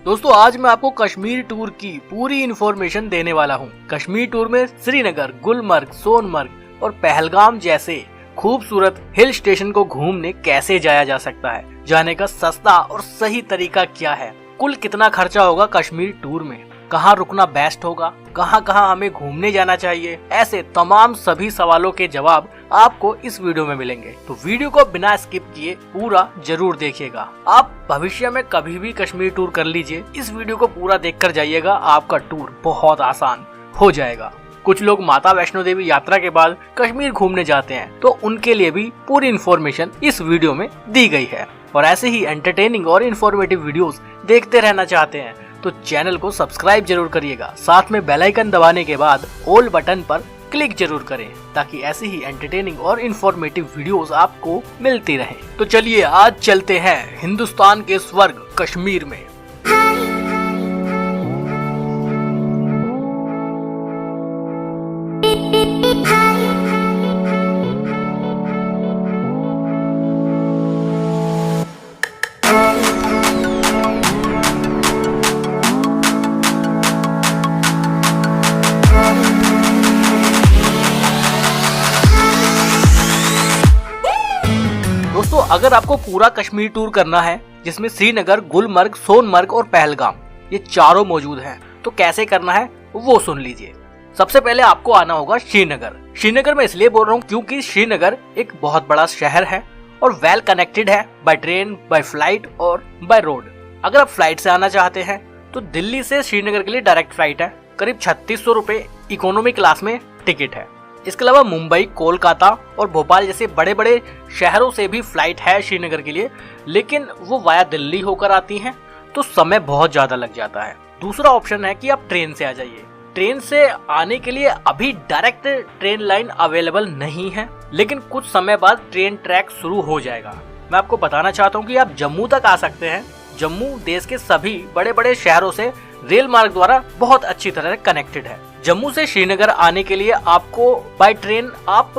दोस्तों आज मैं आपको कश्मीर टूर की पूरी इन्फॉर्मेशन देने वाला हूँ। कश्मीर टूर में श्रीनगर, गुलमर्ग, सोनमर्ग और पहलगाम जैसे खूबसूरत हिल स्टेशन को घूमने कैसे जाया जा सकता है, जाने का सस्ता और सही तरीका क्या है, कुल कितना खर्चा होगा कश्मीर टूर में, कहाँ रुकना बेस्ट होगा, कहाँ कहाँ हमें घूमने जाना चाहिए, ऐसे तमाम सभी सवालों के जवाब आपको इस वीडियो में मिलेंगे। तो वीडियो को बिना स्किप किए पूरा जरूर देखिएगा। आप भविष्य में कभी भी कश्मीर टूर कर लीजिए, इस वीडियो को पूरा देखकर जाइएगा, आपका टूर बहुत आसान हो जाएगा। कुछ लोग माता वैष्णो देवी यात्रा के बाद कश्मीर घूमने जाते हैं, तो उनके लिए भी पूरी इन्फॉर्मेशन इस वीडियो में दी गई है। और ऐसे ही एंटरटेनिंग और इन्फॉर्मेटिव वीडियोस देखते रहना चाहते हैं तो चैनल को सब्सक्राइब जरूर करिएगा, साथ में बेल आइकन दबाने के बाद ऑल बटन पर क्लिक जरूर करें ताकि ऐसी ही एंटरटेनिंग और इन्फॉर्मेटिव वीडियोस आपको मिलती रहें। तो चलिए आज चलते हैं हिंदुस्तान के स्वर्ग कश्मीर में। दोस्तों अगर आपको पूरा कश्मीर टूर करना है जिसमें श्रीनगर, गुलमर्ग, सोनमर्ग और पहलगाम ये चारों मौजूद हैं, तो कैसे करना है वो सुन लीजिए। सबसे पहले आपको आना होगा श्रीनगर। श्रीनगर में इसलिए बोल रहा हूँ क्योंकि श्रीनगर एक बहुत बड़ा शहर है और वेल कनेक्टेड है बाय ट्रेन, बाय फ्लाइट और बाय रोड। अगर आप फ्लाइट से आना चाहते हैं तो दिल्ली से श्रीनगर के लिए डायरेक्ट फ्लाइट है, करीब 3600 रुपए इकोनॉमी क्लास में टिकट है। इसके अलावा मुंबई, कोलकाता और भोपाल जैसे बड़े बड़े शहरों से भी फ्लाइट है श्रीनगर के लिए, लेकिन वो वाया दिल्ली होकर आती हैं तो समय बहुत ज्यादा लग जाता है। दूसरा ऑप्शन है कि आप ट्रेन से आ जाइए। ट्रेन से आने के लिए अभी डायरेक्ट ट्रेन लाइन अवेलेबल नहीं है, लेकिन कुछ समय बाद ट्रेन ट्रैक शुरू हो जाएगा। मैं आपको बताना चाहता हूँ कि आप जम्मू तक आ सकते हैं। जम्मू देश के सभी बड़े बड़े शहरों से रेल मार्ग द्वारा बहुत अच्छी तरह कनेक्टेड है। जम्मू से श्रीनगर आने के लिए आपको बाय ट्रेन आप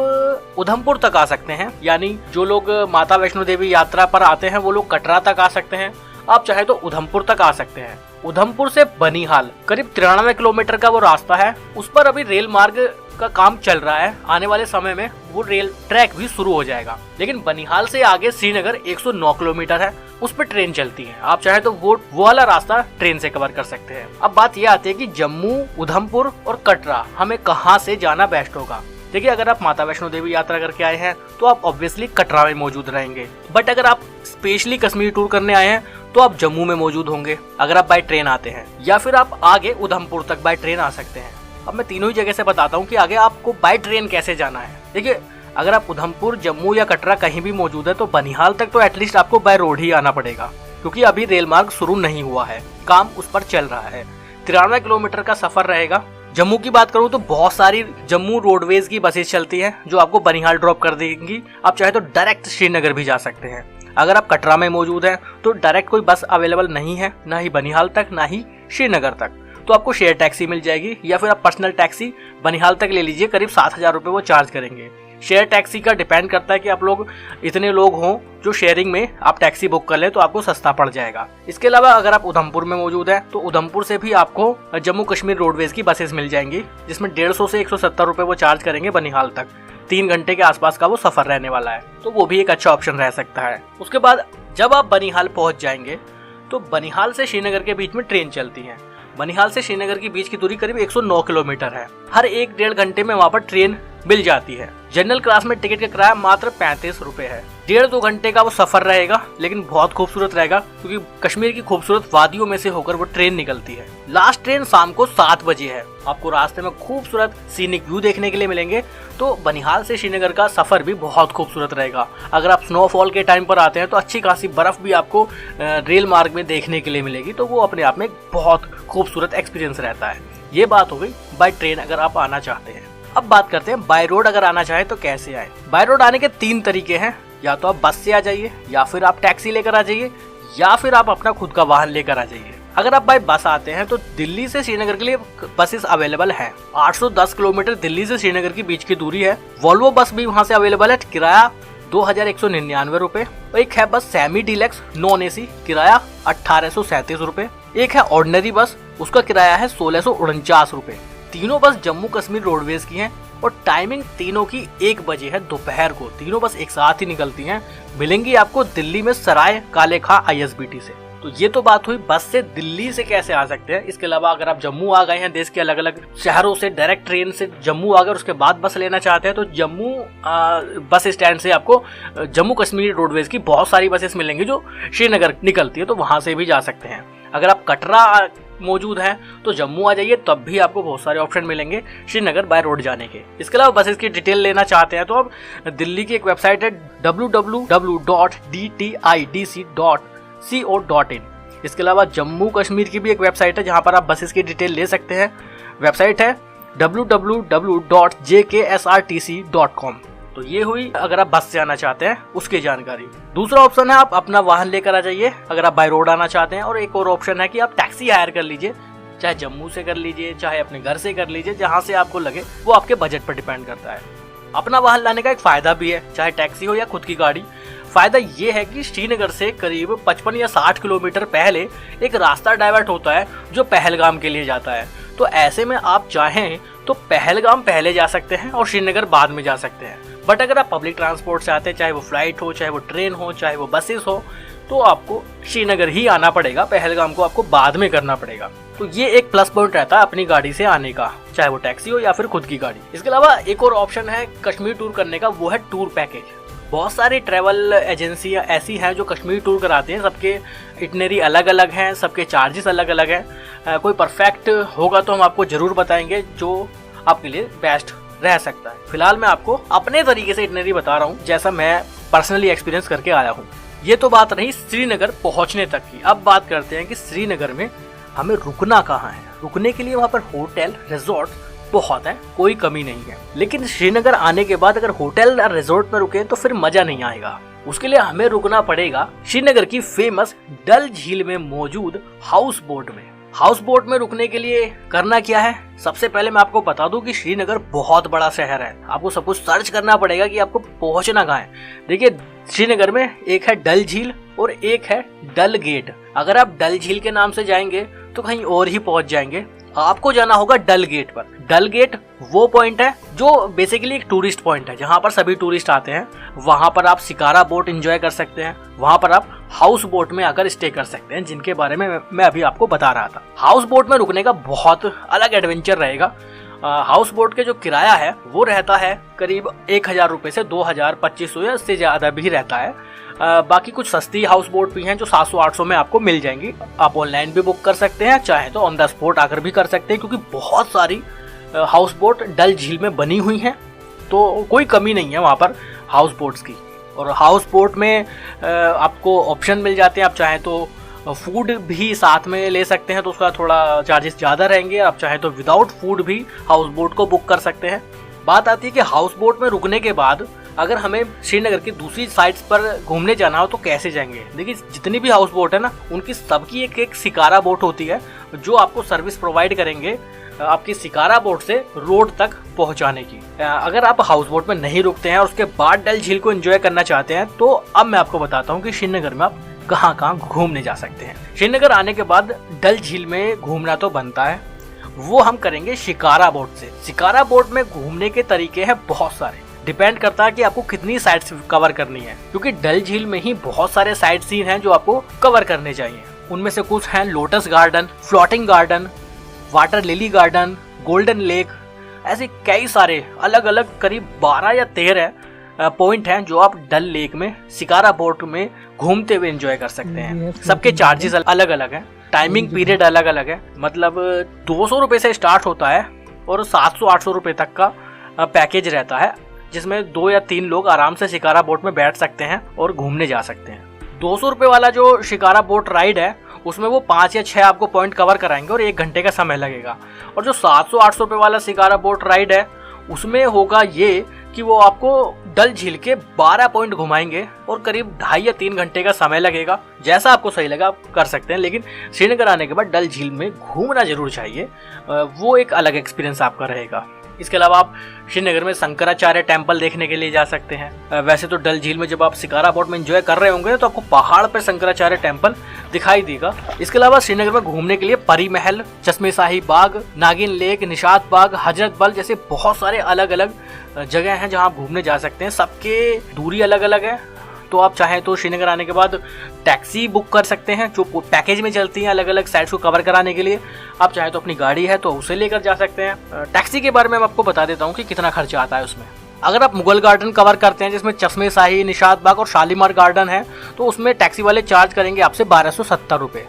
उधमपुर तक आ सकते हैं, यानी जो लोग माता वैष्णो देवी यात्रा पर आते हैं वो लोग कटरा तक आ सकते हैं। आप चाहे तो उधमपुर तक आ सकते हैं। उधमपुर से बनिहाल करीब 93 किलोमीटर का वो रास्ता है, उस पर अभी रेल मार्ग का काम चल रहा है। आने वाले समय में वो रेल ट्रैक भी शुरू हो जाएगा। लेकिन बनिहाल से आगे श्रीनगर 109 किलोमीटर है, उस पर ट्रेन चलती है। आप चाहे तो वो वाला रास्ता ट्रेन से कवर कर सकते हैं। अब बात यह आती है कि जम्मू, उधमपुर और कटरा हमें कहाँ से जाना बेस्ट होगा। देखिए अगर आप माता वैष्णो देवी यात्रा करके आए हैं तो आप ऑब्वियसली कटरा में मौजूद रहेंगे, बट अगर आप स्पेशली कश्मीर टूर करने आए हैं तो आप जम्मू में मौजूद होंगे अगर आप बाय ट्रेन आते हैं, या फिर आप आगे उधमपुर तक बाय ट्रेन आ सकते हैं। अब मैं तीनों ही जगह से बताता हूँ कि आगे आपको बाय ट्रेन कैसे जाना है। देखिए अगर आप उधमपुर, जम्मू या कटरा कहीं भी मौजूद है तो बनिहाल तक तो एटलीस्ट आपको बाय रोड ही आना पड़ेगा, क्योंकि अभी रेल मार्ग शुरू नहीं हुआ है, काम उस पर चल रहा है। 93 किलोमीटर का सफर रहेगा। जम्मू की बात करूं तो बहुत सारी जम्मू रोडवेज की बसेस चलती हैं जो आपको बनिहाल ड्रॉप कर देंगी। आप चाहे तो डायरेक्ट श्रीनगर भी जा सकते हैं। अगर आप कटरा में मौजूद हैं तो डायरेक्ट कोई बस अवेलेबल नहीं है, ना ही बनिहाल तक ना ही श्रीनगर तक, तो आपको शेयर टैक्सी मिल जाएगी, या फिर आप पर्सनल टैक्सी बनिहाल तक ले लीजिए। करीब 7000 रुपये वो चार्ज करेंगे। शेयर टैक्सी का डिपेंड करता है कि आप लोग इतने लोग हों जो शेयरिंग में आप टैक्सी बुक कर ले तो आपको सस्ता पड़ जाएगा। इसके अलावा अगर आप उधमपुर में मौजूद हैं तो उधमपुर से भी आपको जम्मू कश्मीर रोडवेज की बसेस मिल जाएंगी, जिसमें 150 से 170 रुपये वो चार्ज करेंगे बनिहाल तक। 3 घंटे के आसपास का वो सफर रहने वाला है, तो वो भी एक अच्छा ऑप्शन रह सकता है। उसके बाद जब आप बनिहाल पहुंच जाएंगे तो बनिहाल से श्रीनगर के बीच में ट्रेन चलती है। बनिहाल से श्रीनगर की बीच की दूरी करीब 109 किलोमीटर है। हर 1-1.5 घंटे में वहाँ पर ट्रेन मिल जाती है। जनरल क्लास में टिकट का किराया मात्र 35 रुपए है। 1.5-2 घंटे का वो सफर रहेगा, लेकिन बहुत खूबसूरत रहेगा क्योंकि कश्मीर की खूबसूरत वादियों में से होकर वो ट्रेन निकलती है। लास्ट ट्रेन शाम को 7 बजे है। आपको रास्ते में खूबसूरत सीनिक व्यू देखने के लिए मिलेंगे, तो बनिहाल से श्रीनगर का सफर भी बहुत खूबसूरत रहेगा। अगर आप स्नोफॉल के टाइम पर आते हैं तो अच्छी खासी बर्फ भी आपको रेल मार्ग में देखने के लिए मिलेगी, तो वो अपने आप में बहुत खूबसूरत एक्सपीरियंस रहता है। ये बात हो गई बाय ट्रेन अगर आप आना चाहते हैं। अब बात करते हैं बाय रोड अगर आना चाहे तो कैसे आए। बाय रोड आने के 3 तरीके हैं, या तो आप बस से आ जाइए, या फिर आप टैक्सी लेकर आ जाइए, या फिर आप अपना खुद का वाहन लेकर आ जाइए। अगर आप बाय बस आते हैं तो दिल्ली से श्रीनगर के लिए बसेस अवेलेबल हैं। 810 किलोमीटर दिल्ली से श्रीनगर के बीच की दूरी है। वॉल्वो बस भी वहां से अवेलेबल है। किराया 2199 रुपए। एक है बस सेमी डीलक्स नॉन एसी, किराया 1837 रुपए। एक है ऑर्डिनरी बस, उसका किराया है 1649 रुपए। तीनों बस जम्मू कश्मीर रोडवेज की हैं और टाइमिंग तीनों की 1 बजे है दोपहर को। तीनों बस एक साथ ही निकलती हैं। मिलेंगी आपको दिल्ली में सराय काले खां ISBT से। तो ये तो बात हुई बस से दिल्ली से कैसे आ सकते हैं। इसके अलावा अगर आप जम्मू आ गए हैं, देश के अलग अलग शहरों से डायरेक्ट ट्रेन से जम्मू आ गए, उसके बाद बस लेना चाहते हैं, तो जम्मू बस स्टैंड से आपको जम्मू कश्मीर रोडवेज की बहुत सारी बसेस मिलेंगी जो श्रीनगर निकलती है, तो वहां से भी जा सकते हैं। अगर आप कटरा मौजूद हैं तो जम्मू आ जाइए, तब भी आपको बहुत सारे ऑप्शन मिलेंगे श्रीनगर बाय रोड जाने के। इसके अलावा बसेस की डिटेल लेना चाहते हैं तो आप दिल्ली की एक वेबसाइट है www.dtidc.co.in। इसके अलावा जम्मू कश्मीर की भी एक वेबसाइट है जहां पर आप बसेस की डिटेल ले सकते हैं। वेबसाइट है www.jksrtc.com। तो ये हुई अगर आप बस से आना चाहते हैं उसकी जानकारी। दूसरा ऑप्शन है आप अपना वाहन लेकर आ जाइए अगर आप बाय रोड आना चाहते हैं। और एक और ऑप्शन है कि आप टैक्सी हायर कर लीजिए, चाहे जम्मू से कर लीजिए, चाहे अपने घर से कर लीजिए, जहां से आपको लगे, वो आपके बजट पर डिपेंड करता है। अपना वाहन लाने का एक फायदा भी है, चाहे टैक्सी हो या खुद की गाड़ी। फायदा ये है कि श्रीनगर से करीब 55 या 60 किलोमीटर पहले एक रास्ता डाइवर्ट होता है जो पहलगाम के लिए जाता है। तो ऐसे में आप चाहें तो पहलगाम पहले जा सकते हैं और श्रीनगर बाद में जा सकते हैं। बट अगर आप पब्लिक ट्रांसपोर्ट से आते हैं, चाहे वो फ्लाइट हो, चाहे वो ट्रेन हो, चाहे वो बसेस हो, तो आपको श्रीनगर ही आना पड़ेगा, पहलगाम को आपको बाद में करना पड़ेगा। तो ये एक प्लस पॉइंट रहता है अपनी गाड़ी से आने का, चाहे वो टैक्सी हो या फिर खुद की गाड़ी। इसके अलावा एक और ऑप्शन है कश्मीर टूर करने का, वो है टूर पैकेज। बहुत सारी ट्रैवल एजेंसियां ऐसी हैं जो कश्मीर टूर कराते हैं। सबके इटनरी अलग अलग हैं, सबके चार्जेस अलग अलग हैं। कोई परफेक्ट होगा तो हम आपको जरूर बताएंगे जो आपके लिए बेस्ट रह सकता है। फिलहाल मैं आपको अपने तरीके से इटनरी बता रहा हूँ, जैसा मैं पर्सनली एक्सपीरियंस करके आया हूँ। ये तो बात रही श्रीनगर पहुँचने तक की। अब बात करते हैं कि श्रीनगर में हमें रुकना कहाँ है। रुकने के लिए वहाँ पर होटल रिजॉर्ट बहुत है, कोई कमी नहीं है। लेकिन श्रीनगर आने के बाद अगर होटल या रिजॉर्ट में रुके तो फिर मजा नहीं आएगा। उसके लिए हमें रुकना पड़ेगा श्रीनगर की फेमस डल झील में मौजूद हाउस बोट में। हाउस बोट में रुकने के लिए करना क्या है, सबसे पहले मैं आपको बता दूं कि श्रीनगर बहुत बड़ा शहर है। आपको सब कुछ सर्च करना पड़ेगा कि आपको पहुंचना कहाँ है। देखिए श्रीनगर में एक है डल झील और एक है डल गेट। अगर आप डल झील के नाम से जाएंगे तो कहीं और ही पहुंच जाएंगे। आपको जाना होगा डल गेट पर। डल गेट वो पॉइंट है जो बेसिकली एक टूरिस्ट पॉइंट है, जहां पर सभी टूरिस्ट आते हैं। वहां पर आप शिकारा बोट एंजॉय कर सकते हैं। वहां पर आप हाउस बोट में आकर स्टे कर सकते हैं, जिनके बारे में मैं अभी आपको बता रहा था। हाउस बोट में रुकने का बहुत अलग एडवेंचर रहेगा। हाउस बोट के जो किराया है वो रहता है करीब 1000 रुपए से 2000, 2500 या इससे ज्यादा भी रहता है। बाकी कुछ सस्ती हाउस बोट भी हैं जो 700-800 में आपको मिल जाएंगी। आप ऑनलाइन भी बुक कर सकते हैं, चाहे तो ऑन द स्पॉट आकर भी कर सकते हैं, क्योंकि बहुत सारी हाउस बोट डल झील में बनी हुई हैं। तो कोई कमी नहीं है वहाँ पर हाउस बोट्स की। और हाउस बोट में आपको ऑप्शन मिल जाते हैं। आप चाहें तो फूड भी साथ में ले सकते हैं, तो उसका थोड़ा चार्जेस ज़्यादा रहेंगे। आप चाहें तो विदाउट फूड भी हाउस बोट को बुक कर सकते हैं। बात आती है कि हाउस बोट में रुकने के बाद अगर हमें श्रीनगर की दूसरी साइड्स पर घूमने जाना हो तो कैसे जाएंगे। देखिए जितनी भी हाउस बोट है ना, उनकी सबकी एक शिकारा बोट होती है जो आपको सर्विस प्रोवाइड करेंगे आपकी शिकारा बोट से रोड तक पहुंचाने की। अगर आप हाउस बोट में नहीं रुकते हैं और उसके बाद डल झील को एंजॉय करना चाहते हैं, तो अब मैं आपको बताता हूँ कि श्रीनगर में आप कहाँ कहाँ घूमने जा सकते हैं। श्रीनगर आने के बाद डल झील में घूमना तो बनता है, वो हम करेंगे शिकारा बोट से। शिकारा बोट में घूमने के तरीके हैं बहुत सारे, डिपेंड करता है कि आपको कितनी साइट्स कवर करनी है, क्योंकि डल झील में ही बहुत सारे साइट सीन हैं जो आपको कवर करने चाहिए। उनमें से कुछ हैं lotus garden, floating garden, water lily garden, golden lake, ऐसे कई सारे अलग अलग करीब 12 या 13 पॉइंट हैं जो आप डल लेक में शिकारा बोट में घूमते हुए एंजॉय कर सकते हैं। सबके चार्जेस अलग अलग हैं, टाइमिंग पीरियड अलग अलग है। मतलब 200 रुपये से स्टार्ट होता है और 700-800 रुपये तक का पैकेज रहता है, जिसमें 2 या 3 लोग आराम से शिकारा बोट में बैठ सकते हैं और घूमने जा सकते हैं। 200 रुपये वाला जो शिकारा बोट राइड है उसमें वो 5 या 6 आपको पॉइंट कवर कराएंगे और 1 घंटे का समय लगेगा। और जो 700-800 रुपये वाला शिकारा बोट राइड है उसमें होगा ये कि वो आपको डल झील के 12 पॉइंट घुमाएंगे और करीब 2.5 या 3 घंटे का समय लगेगा। जैसा आपको सही लगा आप कर सकते हैं, लेकिन श्रीनगर आने के बाद डल झील में घूमना जरूर चाहिए, वो एक अलग एक्सपीरियंस आपका रहेगा। इसके अलावा आप श्रीनगर में शंकराचार्य टेम्पल देखने के लिए जा सकते हैं। वैसे तो डल झील में जब आप शिकारा बोट में एंजॉय कर रहे होंगे तो आपको पहाड़ पर शंकराचार्य टेम्पल दिखाई देगा। इसके अलावा श्रीनगर में घूमने के लिए परी महल, चश्मे शाही बाग, नागिन लेक, निशात बाग, हजरत बल जैसे बहुत सारे अलग अलग जगह हैं जहां आप घूमने जा सकते हैं। सबके दूरी अलग अलग है, तो आप चाहें तो श्रीनगर आने के बाद टैक्सी बुक कर सकते हैं जो पैकेज में चलती हैं अलग अलग साइट्स को कवर कराने के लिए। आप चाहें तो अपनी गाड़ी है तो उसे लेकर जा सकते हैं। टैक्सी के बारे में मैं आपको बता देता हूँ कि कितना खर्चा आता है उसमें। अगर आप मुगल गार्डन कवर करते हैं जिसमें चश्मे शाही, निशात बाग और शालीमार गार्डन है, तो उसमें टैक्सी वाले चार्ज करेंगे आपसे 1270 रुपये।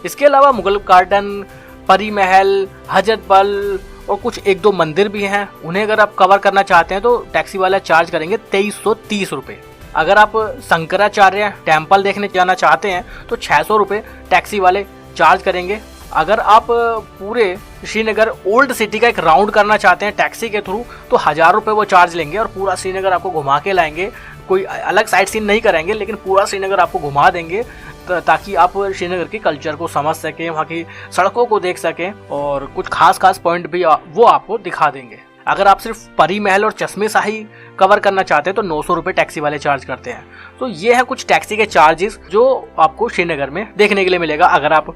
इसके अलावा मुगल गार्डन, परी महल, हजरत बल और कुछ एक दो मंदिर भी हैं, उन्हें अगर आप कवर करना चाहते हैं तो टैक्सी वाला चार्ज करेंगे 2330 रुपये। अगर आप शंकराचार्य टेम्पल देखने जाना चाहते हैं तो 600 रुपये टैक्सी वाले चार्ज करेंगे। अगर आप पूरे श्रीनगर ओल्ड सिटी का एक राउंड करना चाहते हैं टैक्सी के थ्रू तो 1000 रुपये वो चार्ज लेंगे और पूरा श्रीनगर आपको घुमा के लाएंगे। कोई अलग साइट सीन नहीं करेंगे लेकिन पूरा श्रीनगर आपको घुमा देंगे ताकि आप श्रीनगर के कल्चर को समझ सकें, वहाँ की सड़कों को देख सकें और कुछ खास पॉइंट भी वो आपको दिखा देंगे। अगर आप सिर्फ परी महल और चश्मे शाही कवर करना चाहते हैं तो 900 रुपये टैक्सी वाले चार्ज करते हैं। तो ये है कुछ टैक्सी के चार्जेस जो आपको श्रीनगर में देखने के लिए मिलेगा। अगर आप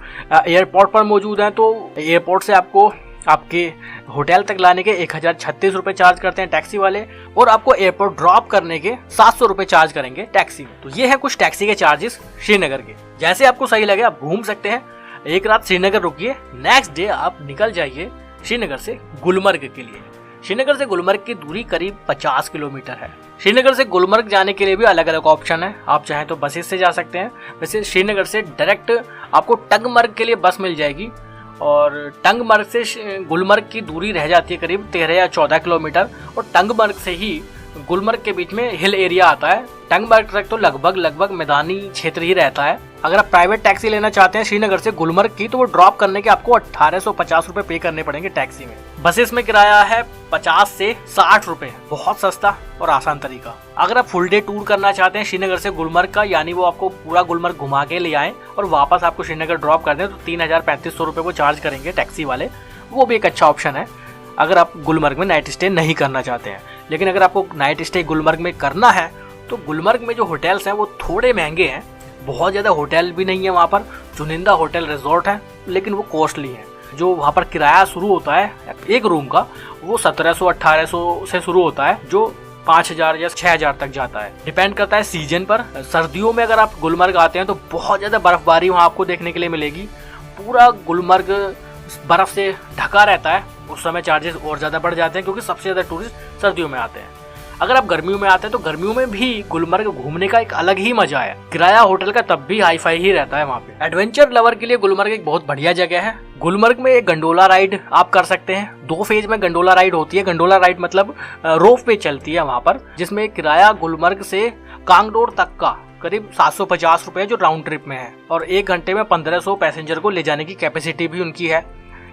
एयरपोर्ट पर मौजूद हैं तो एयरपोर्ट से आपको आपके होटल तक लाने के 1036 रुपये चार्ज करते हैं टैक्सी वाले और आपको एयरपोर्ट ड्रॉप करने के 700 रुपये चार्ज करेंगे टैक्सी में। तो ये है कुछ टैक्सी के चार्जेस श्रीनगर के। जैसे आपको सही लगे आप घूम सकते हैं। एक रात श्रीनगर रुकिए, नेक्स्ट डे आप निकल जाइए श्रीनगर से गुलमर्ग के लिए। श्रीनगर से गुलमर्ग की दूरी करीब 50 किलोमीटर है। श्रीनगर से गुलमर्ग जाने के लिए भी अलग अलग ऑप्शन है। आप चाहें तो बसेस से जा सकते हैं। वैसे श्रीनगर से डायरेक्ट आपको टंगमर्ग के लिए बस मिल जाएगी और टंगमर्ग से गुलमर्ग की दूरी रह जाती है करीब 13 या 14 किलोमीटर और टंगमर्ग से ही गुलमर्ग के बीच में हिल एरिया आता है। टंगमर्ग तक तो लगभग मैदानी क्षेत्र ही रहता है। अगर आप प्राइवेट टैक्सी लेना चाहते हैं श्रीनगर से गुलमर्ग की तो वो ड्रॉप करने के आपको 1850 रुपये पे करने पड़ेंगे टैक्सी में। बसेस में किराया है 50 से 60 रुपये, बहुत सस्ता और आसान तरीका। अगर आप फुल डे टूर करना चाहते हैं श्रीनगर से गुलमर्ग का, यानी वो आपको पूरा गुलमर्ग घुमा के ले आए और वापस आपको श्रीनगर ड्रॉप कर दें तो 3500 रुपये वो चार्ज करेंगे टैक्सी वाले। वो भी एक अच्छा ऑप्शन है अगर आप गुलमर्ग में नाइट स्टे नहीं करना चाहते हैं। लेकिन अगर आपको नाइट स्टे गुलमर्ग में करना है तो गुलमर्ग में जो होटल्स हैं वो थोड़े महंगे हैं। बहुत ज़्यादा होटल भी नहीं है वहाँ पर, चुनिंदा होटल रिजॉर्ट हैं लेकिन वो कॉस्टली हैं। जो वहाँ पर किराया शुरू होता है एक रूम का वो 1700-1800 से शुरू होता है जो 5000 या 6000 तक जाता है। डिपेंड करता है सीजन पर। सर्दियों में अगर आप गुलमर्ग आते हैं तो बहुत ज़्यादा बर्फबारी वहाँ आपको देखने के लिए मिलेगी। पूरा गुलमर्ग बर्फ से ढका रहता है, उस समय चार्जेस और ज़्यादा बढ़ जाते हैं क्योंकि सबसे ज़्यादा टूरिस्ट सर्दियों में आते हैं। अगर आप गर्मियों में आते हैं तो गर्मियों में भी गुलमर्ग घूमने का एक अलग ही मजा है। किराया होटल का तब भी हाई फाई ही रहता है वहाँ पे। एडवेंचर लवर के लिए गुलमर्ग एक बहुत बढ़िया जगह है। गुलमर्ग में एक गंडोला राइड आप कर सकते हैं। 2 फेज में गंडोला राइड होती है। गंडोला राइड मतलब रोप पे चलती है वहाँ पर, जिसमें किराया गुलमर्ग से कांगडोर तक का करीब 750 रुपये जो राउंड ट्रिप में है और 1 घंटे में 1500 पैसेंजर को ले जाने की कैपेसिटी भी उनकी है।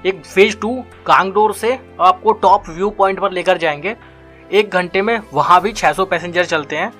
एक फेज 2 कांगडोर से आपको टॉप व्यू पॉइंट पर लेकर जाएंगे। 1 घंटे में वहाँ भी 600 पैसेंजर चलते हैं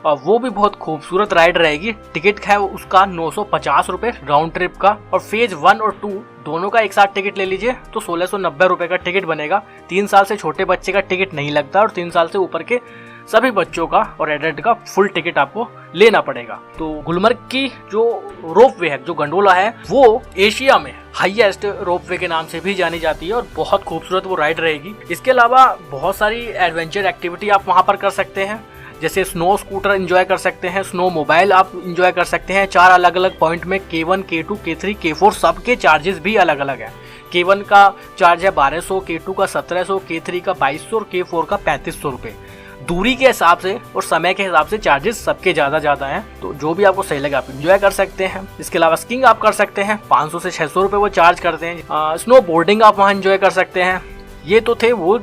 और वो भी बहुत खूबसूरत राइड रहेगी। टिकट है उसका 950 रुपये राउंड ट्रिप का और फेज 1 और 2 दोनों का एक साथ टिकट ले लीजिए तो 1690 रुपये का टिकट बनेगा। 3 साल से छोटे बच्चे का टिकट नहीं लगता और 3 साल से ऊपर के सभी बच्चों का और एडल्ट का फुल टिकट आपको लेना पड़ेगा। तो गुलमर्ग की जो रोपवे है, जो गंडोला है, वो एशिया में हाईएस्ट रोपवे के नाम से भी जानी जाती है और बहुत खूबसूरत वो राइड रहेगी। इसके अलावा बहुत सारी एडवेंचर एक्टिविटी आप वहाँ पर कर सकते हैं, जैसे स्नो स्कूटर एंजॉय कर सकते हैं, स्नो मोबाइल आप एंजॉय कर सकते हैं। 4 अलग अलग पॉइंट में K1, K2, K3, K4 सबके चार्जेस भी अलग अलग है। K1 का चार्ज है 1200, K2 का 1700, K3 का 2200 और K4 का 3500 रुपये। दूरी के हिसाब से और समय के हिसाब से चार्जेस सबके ज़्यादा हैं, तो जो भी आपको सही लगे आप एंजॉय कर सकते हैं। इसके अलावा स्कीइंग आप कर सकते हैं, 500 से 600 रुपये वो चार्ज करते हैं। स्नो बोर्डिंग आप वहाँ एंजॉय कर सकते हैं। ये तो थे वो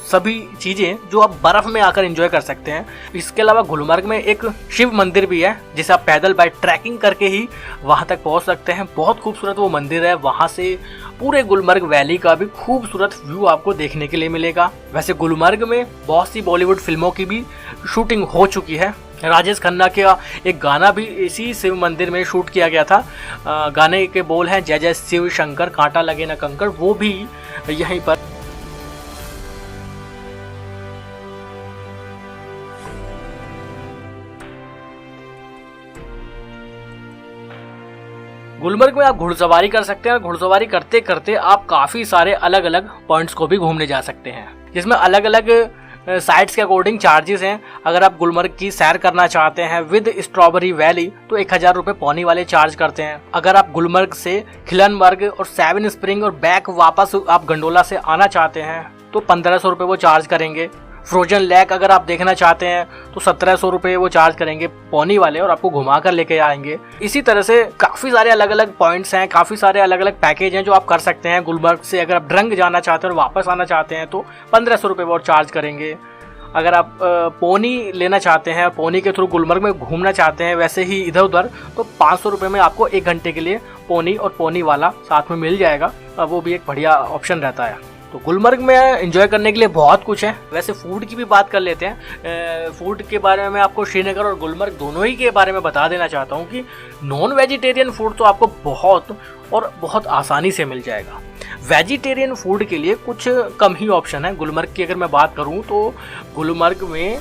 सभी चीज़ें जो आप बर्फ़ में आकर एंजॉय कर सकते हैं। इसके अलावा गुलमर्ग में एक शिव मंदिर भी है जिसे आप पैदल बाय ट्रैकिंग करके ही वहाँ तक पहुँच सकते हैं। बहुत खूबसूरत वो मंदिर है। वहाँ से पूरे गुलमर्ग वैली का भी खूबसूरत व्यू आपको देखने के लिए मिलेगा। वैसे गुलमर्ग में बहुत सी बॉलीवुड फिल्मों की भी शूटिंग हो चुकी है। राजेश खन्ना का एक गाना भी इसी शिव मंदिर में शूट किया गया था। गाने के बोल हैं जय जय शिव शंकर कांटा लगे न कंकर, वो भी यहीं पर गुलमर्ग में आप घुड़सवारी कर सकते हैं और घुड़सवारी करते करते आप काफी सारे अलग अलग पॉइंट्स को भी घूमने जा सकते हैं, जिसमें अलग अलग साइट्स के अकॉर्डिंग चार्जेस हैं। अगर आप गुलमर्ग की सैर करना चाहते हैं विद स्ट्रॉबेरी वैली तो 1000 रुपये पौनी वाले चार्ज करते हैं। अगर आप गुलमर्ग से खिलनमर्ग और 7 स्प्रिंग और बैक वापस आप गंडोला से आना चाहते हैं तो 1500 रुपये वो चार्ज करेंगे। फ्रोजन लेक अगर आप देखना चाहते हैं तो 1700 रुपये वो चार्ज करेंगे पौनी वाले और आपको घुमा कर लेके आएंगे। इसी तरह से काफ़ी सारे अलग अलग पॉइंट्स हैं, काफ़ी सारे अलग अलग पैकेज हैं जो आप कर सकते हैं। गुलमर्ग से अगर आप ड्रंग जाना चाहते हैं और वापस आना चाहते हैं तो 1500 रुपये वो चार्ज करेंगे। अगर आप पोनी लेना चाहते हैं, पोनी के थ्रू गुलमर्ग में घूमना चाहते हैं वैसे ही इधर उधर, तो 500 रुपये में आपको 1 घंटे के लिए पोनी और पोनी वाला साथ में मिल जाएगा। वो भी एक बढ़िया ऑप्शन रहता है। तो गुलमर्ग में एंजॉय करने के लिए बहुत कुछ है। वैसे फूड की भी बात कर लेते हैं। फूड के बारे में मैं आपको श्रीनगर और गुलमर्ग दोनों ही के बारे में बता देना चाहता हूँ कि नॉन वेजिटेरियन फूड तो आपको बहुत आसानी से मिल जाएगा। वेजिटेरियन फूड के लिए कुछ कम ही ऑप्शन है। गुलमर्ग की अगर मैं बात करूँ तो गुलमर्ग में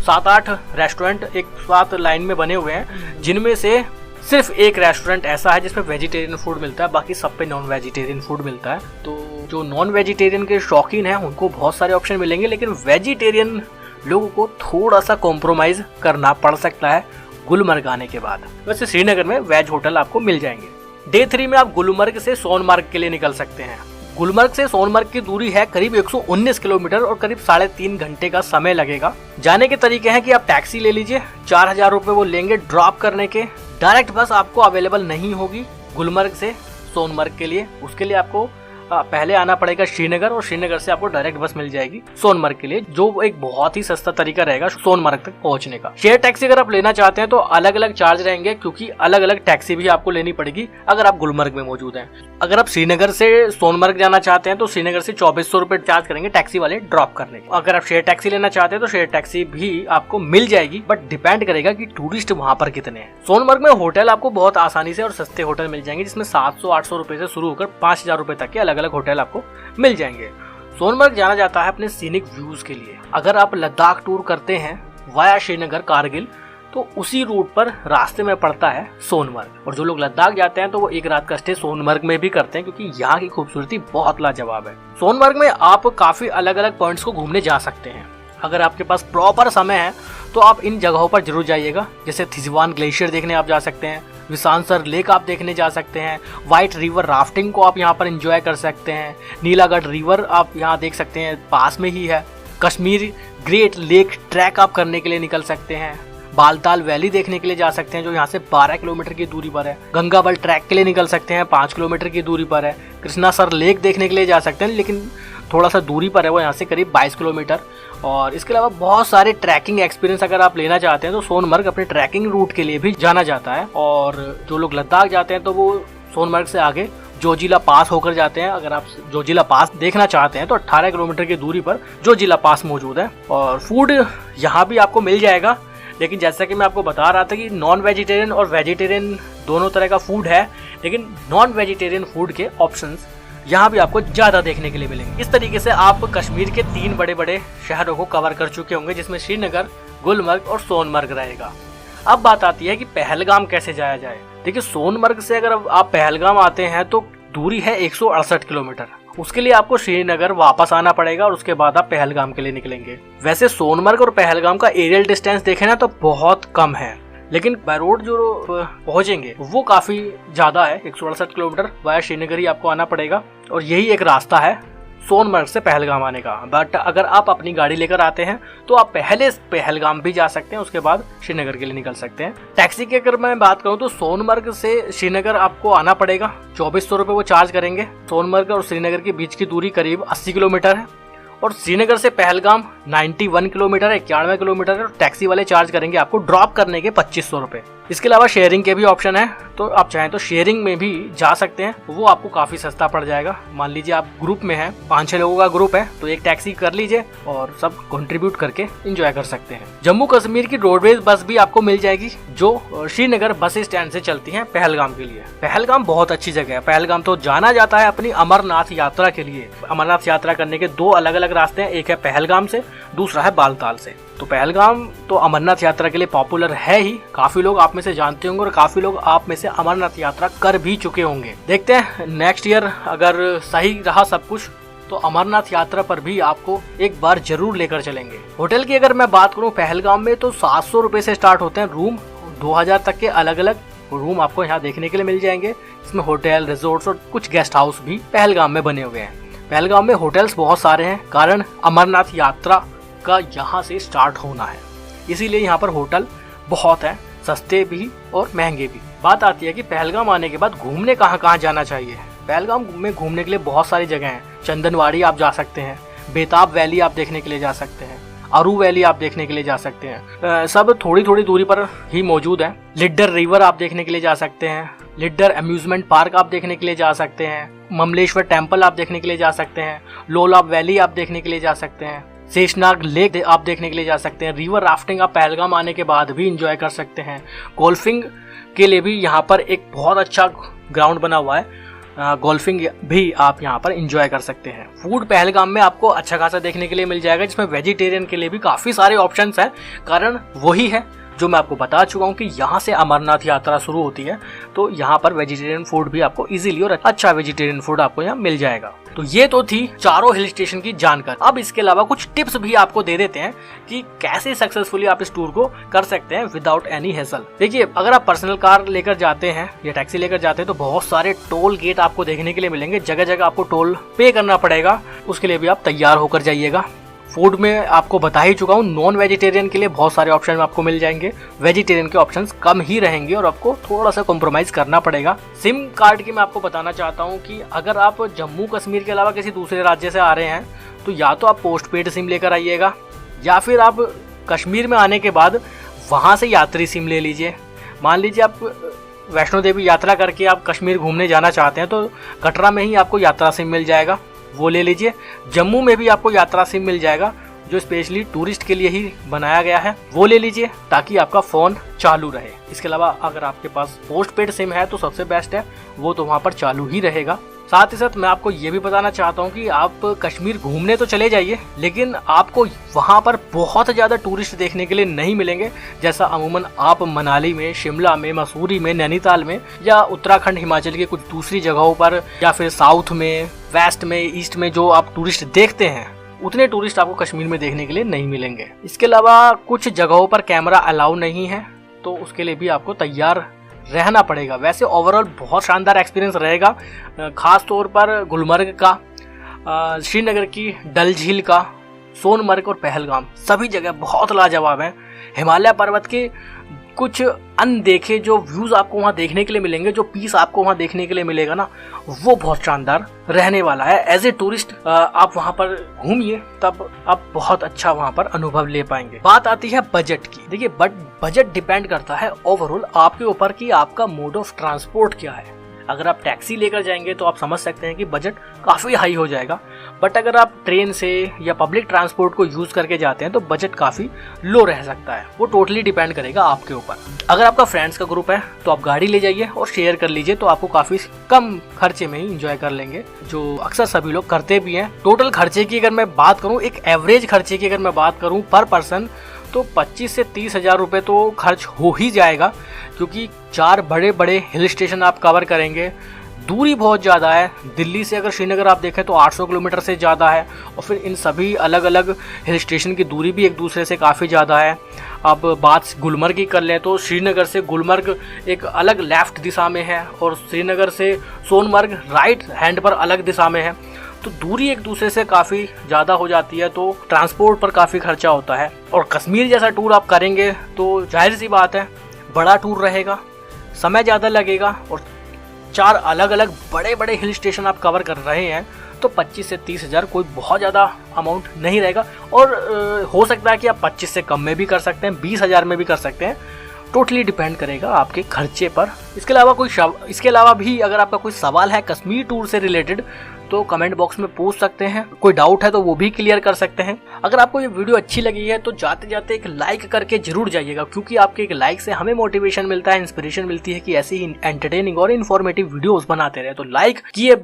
7-8 रेस्टोरेंट एक साथ लाइन में बने हुए हैं, जिनमें से सिर्फ एक रेस्टोरेंट ऐसा है जिसमें वेजिटेरियन फूड मिलता है, बाकी सब पे नॉन वेजिटेरियन फूड मिलता है। तो जो नॉन वेजिटेरियन के शौकीन हैं उनको बहुत सारे ऑप्शन मिलेंगे, लेकिन वेजिटेरियन लोगों को थोड़ा सा कॉम्प्रोमाइज करना पड़ सकता है गुलमर्ग आने के बाद। वैसे श्रीनगर में वेज होटल आपको मिल जाएंगे। डे 3 में आप गुलमर्ग से सोनमर्ग के लिए निकल सकते हैं। गुलमर्ग से सोनमर्ग की दूरी है करीब 119 किलोमीटर और करीब 3.5 घंटे का समय लगेगा। जाने के तरीके हैं कि आप टैक्सी ले लीजिए, 4000 रुपये वो लेंगे ड्रॉप करने के। डायरेक्ट बस आपको अवेलेबल नहीं होगी गुलमर्ग से सोनमर्ग के लिए, उसके लिए आपको पहले आना पड़ेगा श्रीनगर और श्रीनगर से आपको डायरेक्ट बस मिल जाएगी सोनमर्ग के लिए, जो एक बहुत ही सस्ता तरीका रहेगा सोनमर्ग तक पहुंचने का। शेयर टैक्सी अगर आप लेना चाहते हैं तो अलग अलग चार्ज रहेंगे, क्योंकि अलग अलग टैक्सी भी आपको लेनी पड़ेगी अगर आप गुलमर्ग में मौजूद हैं। अगर आप श्रीनगर से सोनमर्ग जाना चाहते हैं तो श्रीनगर से 2400 रुपये चार्ज करेंगे टैक्सी वाले ड्रॉप करने के। अगर आप शेयर टैक्सी लेना चाहते हैं तो शेयर टैक्सी भी आपको मिल जाएगी, बट डिपेंड करेगा कि टूरिस्ट वहां पर कितने हैं। सोनमर्ग में होटल आपको बहुत आसानी से और सस्ते होटल मिल जाएंगे, जिसमें 700-800 रुपए से शुरू होकर 5000 रुपए तक के अलग अलग होटल आपको मिल जाएंगे। सोनमर्ग जाना जाता है अपने सीनिक व्यूज के लिए। अगर आप लद्दाख टूर करते हैं वाया श्रीनगर कारगिल तो उसी रूट पर रास्ते में पड़ता है सोनमर्ग, और जो लोग लद्दाख जाते हैं तो वो एक रात का स्टे सोनमर्ग में भी करते हैं, क्योंकि यहाँ की खूबसूरती बहुत लाजवाब है। सोनमर्ग में आप काफी अलग अलग पॉइंट्स को घूमने जा सकते हैं। अगर आपके पास प्रॉपर समय है तो आप इन जगहों पर जरूर जाइएगा। जैसे थिजवान ग्लेशियर देखने आप जा सकते हैं, विसानसर लेक आप देखने जा सकते हैं, व्हाइट रिवर राफ्टिंग को आप यहाँ पर एंजॉय कर सकते हैं, नीलागढ़ रिवर आप यहाँ देख सकते हैं, पास में ही है। कश्मीर ग्रेट लेक ट्रैक आप करने के लिए निकल सकते हैं। बालताल वैली देखने के लिए जा सकते हैं जो यहाँ से 12 किलोमीटर की दूरी पर है। गंगाबल ट्रैक के लिए निकल सकते हैं, 5 किलोमीटर की दूरी पर है। कृष्णासर लेक देखने के लिए जा सकते हैं, लेकिन थोड़ा सा दूरी पर है वो, यहाँ से करीब 22 किलोमीटर। और इसके अलावा बहुत सारे ट्रैकिंग एक्सपीरियंस अगर आप लेना चाहते हैं तो सोनमर्ग अपने ट्रैकिंग रूट के लिए भी जाना जाता है। और जो लोग लद्दाख जाते हैं तो वो सोनमर्ग से आगे जोजिला पास होकर जाते हैं। अगर आप जोजिला पास देखना चाहते हैं तो 18 किलोमीटर की दूरी पर जोजिला पास मौजूद है। और फूड यहाँ भी आपको मिल जाएगा, लेकिन जैसा कि मैं आपको बता रहा था कि नॉन वेजिटेरियन और वेजिटेरियन दोनों तरह का फूड है, लेकिन नॉन वेजिटेरियन फूड के ऑप्शंस यहाँ भी आपको ज्यादा देखने के लिए मिलेंगे। इस तरीके से आप कश्मीर के 3 बड़े बड़े शहरों को कवर कर चुके होंगे, जिसमें श्रीनगर, गुलमर्ग और सोनमर्ग रहेगा। अब बात आती है कि पहलगाम कैसे जाया जाए। देखिए, सोनमर्ग से अगर आप पहलगाम आते हैं तो दूरी है 168 किलोमीटर। उसके लिए आपको श्रीनगर वापस आना पड़ेगा और उसके बाद आप पहलगाम के लिए निकलेंगे। वैसे सोनमर्ग और पहलगाम का एरियल डिस्टेंस देखें ना तो बहुत कम है, लेकिन बाय रोड जो पहुंचेंगे वो काफी ज्यादा है। 168 किलोमीटर वाया श्रीनगर ही आपको आना पड़ेगा और यही एक रास्ता है सोनमर्ग से पहलगाम आने का। बट अगर आप अपनी गाड़ी लेकर आते हैं तो आप पहले पहलगाम भी जा सकते हैं, उसके बाद श्रीनगर के लिए निकल सकते हैं। टैक्सी की अगर मैं बात करूं तो सोनमर्ग से श्रीनगर आपको आना पड़ेगा, 2400 रुपये वो चार्ज करेंगे। सोनमर्ग और श्रीनगर के बीच की दूरी करीब 80 किलोमीटर है और श्रीनगर से पहलगाम 91 किलोमीटर है, 91 किलोमीटर है। टैक्सी वाले चार्ज करेंगे आपको ड्रॉप करने के 2500 रुपये। इसके अलावा शेयरिंग के भी ऑप्शन है, तो आप चाहें तो शेयरिंग में भी जा सकते हैं, वो आपको काफी सस्ता पड़ जाएगा। मान लीजिए आप ग्रुप में हैं, 5-6 लोगों का ग्रुप है, तो एक टैक्सी कर लीजिए और सब कंट्रीब्यूट करके एंजॉय कर सकते हैं। जम्मू कश्मीर की रोडवेज बस भी आपको मिल जाएगी जो श्रीनगर बस स्टैंड से चलती है पहलगाम के लिए। पहलगाम बहुत अच्छी जगह है। पहलगाम तो जाना जाता है अपनी अमरनाथ यात्रा के लिए। अमरनाथ यात्रा करने के 2 अलग अलग रास्ते हैं, एक है पहलगाम से, दूसरा है बालताल से। तो पहलगाम तो अमरनाथ यात्रा के लिए पॉपुलर है ही, काफी लोग आप में से जानते होंगे और काफी लोग आप में से अमरनाथ यात्रा कर भी चुके होंगे। देखते हैं नेक्स्ट ईयर अगर सही रहा सब कुछ तो अमरनाथ यात्रा पर भी आपको एक बार जरूर लेकर चलेंगे। होटल की अगर मैं बात करूं पहलगाम में तो 700 रुपए से स्टार्ट होते हैं रूम, 2000 तक के अलग अलग रूम आपको यहाँ देखने के लिए मिल जाएंगे। इसमें होटल, रिजोर्ट्स और कुछ गेस्ट हाउस भी पहलगाम में बने हुए हैं। पहलगाम में होटल्स बहुत सारे हैं, कारण अमरनाथ यात्रा का यहाँ से स्टार्ट होना है, इसीलिए यहाँ पर होटल बहुत है, सस्ते भी और महंगे भी। बात आती है कि पहलगाम आने के बाद घूमने कहाँ कहाँ जाना चाहिए। पहलगाम में घूमने के लिए बहुत सारी जगह हैं। चंदनवाड़ी आप जा सकते हैं, बेताब वैली आप देखने के लिए जा सकते हैं, अरू वैली आप देखने के लिए जा सकते हैं, सब थोड़ी थोड़ी दूरी पर ही मौजूद है। लिड्डर रिवर आप देखने के लिए जा सकते हैं, लिड्डर अम्यूजमेंट पार्क आप देखने के लिए जा सकते हैं, ममलेश्वर टेम्पल आप देखने के लिए जा सकते हैं, लोलाब वैली आप देखने के लिए जा सकते हैं, शेषनाग लेक आप देखने के लिए जा सकते हैं। रिवर राफ्टिंग आप पहलगाम आने के बाद भी इंजॉय कर सकते हैं। गोल्फिंग के लिए भी यहाँ पर एक बहुत अच्छा ग्राउंड बना हुआ है, गोल्फिंग भी आप यहाँ पर एंजॉय कर सकते हैं। फूड पहलगाम में आपको अच्छा खासा देखने के लिए मिल जाएगा, जिसमें वेजिटेरियन के लिए भी काफी सारे ऑप्शंस हैं। कारण वही है जो मैं आपको बता चुका हूँ कि यहाँ से अमरनाथ यात्रा शुरू होती है, तो यहाँ पर वेजिटेरियन फूड भी आपको इजीली और अच्छा वेजिटेरियन फूड आपको यहाँ मिल जाएगा। तो ये तो थी चारों हिल स्टेशन की जानकारी। अब इसके अलावा कुछ टिप्स भी आपको दे देते हैं कि कैसे सक्सेसफुली आप इस टूर को कर सकते हैं विदाउट एनी हेसल। देखिए, अगर आप पर्सनल कार लेकर जाते हैं या टैक्सी लेकर जाते हैं तो बहुत सारे टोल गेट आपको देखने के लिए मिलेंगे, जगह जगह आपको टोल पे करना पड़ेगा, उसके लिए भी आप तैयार होकर जाइएगा। फूड में आपको बता ही चुका हूँ, नॉन वेजिटेरियन के लिए बहुत सारे ऑप्शन आपको मिल जाएंगे, वेजिटेरियन के ऑप्शंस कम ही रहेंगे और आपको थोड़ा सा कॉम्प्रोमाइज करना पड़ेगा। सिम कार्ड की मैं आपको बताना चाहता हूँ कि अगर आप जम्मू कश्मीर के अलावा किसी दूसरे राज्य से आ रहे हैं तो या तो आप पोस्ट पेड सिम लेकर आइएगा या फिर आप कश्मीर में आने के बाद वहाँ से यात्री सिम ले लीजिए। मान लीजिए आप वैष्णो देवी यात्रा करके आप कश्मीर घूमने जाना चाहते हैं तो कटरा में ही आपको यात्रा सिम मिल जाएगा, वो ले लीजिए। जम्मू में भी आपको यात्रा सिम मिल जाएगा जो स्पेशली टूरिस्ट के लिए ही बनाया गया है, वो ले लीजिए ताकि आपका फ़ोन चालू रहे। इसके अलावा अगर आपके पास पोस्ट पेड सिम है तो सबसे बेस्ट है, वो तो वहाँ पर चालू ही रहेगा। साथ ही साथ मैं आपको ये भी बताना चाहता हूँ कि आप कश्मीर घूमने तो चले जाइए, लेकिन आपको वहाँ पर बहुत ज़्यादा टूरिस्ट देखने के लिए नहीं मिलेंगे, जैसा अमूमन आप मनाली में, शिमला में, मसूरी में, नैनीताल में या उत्तराखंड, हिमाचल की कुछ दूसरी जगहों पर या फिर साउथ में, वेस्ट में, ईस्ट में जो आप टूरिस्ट देखते हैं उतने टूरिस्ट आपको कश्मीर में देखने के लिए नहीं मिलेंगे। इसके अलावा कुछ जगहों पर कैमरा अलाउ नहीं है, तो उसके लिए भी आपको तैयार रहना पड़ेगा। वैसे ओवरऑल बहुत शानदार एक्सपीरियंस रहेगा, खास तौर पर गुलमर्ग का, श्रीनगर की डल झील का, सोनमर्ग और पहलगाम, सभी जगह बहुत लाजवाब हैं। हिमालय पर्वत के कुछ अनदेखे जो व्यूज आपको वहाँ देखने के लिए मिलेंगे, जो पीस आपको वहाँ देखने के लिए मिलेगा ना, वो बहुत शानदार रहने वाला है। एज ए टूरिस्ट आप वहाँ पर घूमिए, तब आप बहुत अच्छा वहाँ पर अनुभव ले पाएंगे। बात आती है बजट की। देखिए, बजट डिपेंड करता है ओवरऑल आपके ऊपर कि आपका मोड ऑफ ट्रांसपोर्ट क्या है। अगर आप टैक्सी लेकर जाएंगे तो आप समझ सकते हैं कि बजट काफ़ी हाई हो जाएगा, बट अगर आप ट्रेन से या पब्लिक ट्रांसपोर्ट को यूज़ करके जाते हैं तो बजट काफ़ी लो रह सकता है। वो टोटली डिपेंड करेगा आपके ऊपर। अगर आपका फ्रेंड्स का ग्रुप है तो आप गाड़ी ले जाइए और शेयर कर लीजिए, तो आपको काफ़ी कम खर्चे में ही इंजॉय कर लेंगे, जो अक्सर सभी लोग करते भी हैं। टोटल खर्चे की अगर मैं बात करूँ, एक एवरेज खर्चे की अगर मैं बात करूँ पर पर्सन, तो 25 से 30 हज़ार रुपये तो खर्च हो ही जाएगा, क्योंकि 4 बड़े बड़े हिल स्टेशन आप कवर करेंगे। दूरी बहुत ज़्यादा है, दिल्ली से अगर श्रीनगर आप देखें तो 800 किलोमीटर से ज़्यादा है, और फिर इन सभी अलग अलग हिल स्टेशन की दूरी भी एक दूसरे से काफ़ी ज़्यादा है। अब बात गुलमर्ग की कर लें तो श्रीनगर से गुलमर्ग एक अलग लेफ्ट दिशा में है और श्रीनगर से सोनमर्ग राइट हैंड पर अलग दिशा में है, तो दूरी एक दूसरे से काफ़ी ज़्यादा हो जाती है, तो ट्रांसपोर्ट पर काफ़ी खर्चा होता है। और कश्मीर जैसा टूर आप करेंगे तो जाहिर सी बात है, बड़ा टूर रहेगा, समय ज़्यादा लगेगा, और 4 अलग अलग बड़े बड़े हिल स्टेशन आप कवर कर रहे हैं, तो 25 से 30 हज़ार कोई बहुत ज़्यादा अमाउंट नहीं रहेगा। और हो सकता है कि आप 25 से कम में भी कर सकते हैं, 20 हज़ार में भी कर सकते हैं, टोटली डिपेंड करेगा आपके खर्चे पर। इसके अलावा भी अगर आपका कोई सवाल है कश्मीर टूर से रिलेटेड तो कमेंट बॉक्स में पूछ सकते हैं, कोई डाउट है तो वो भी क्लियर कर सकते हैं। अगर आपको ये वीडियो अच्छी लगी है तो जाते जाते एक लाइक करके जरूर जाइएगा, क्योंकि आपके एक लाइक से हमें मोटिवेशन मिलता है, इंस्पिरेशन मिलती है कि ऐसी ही एंटरटेनिंग और इन्फॉर्मेटिव वीडियोस बनाते रहे। तो लाइक किए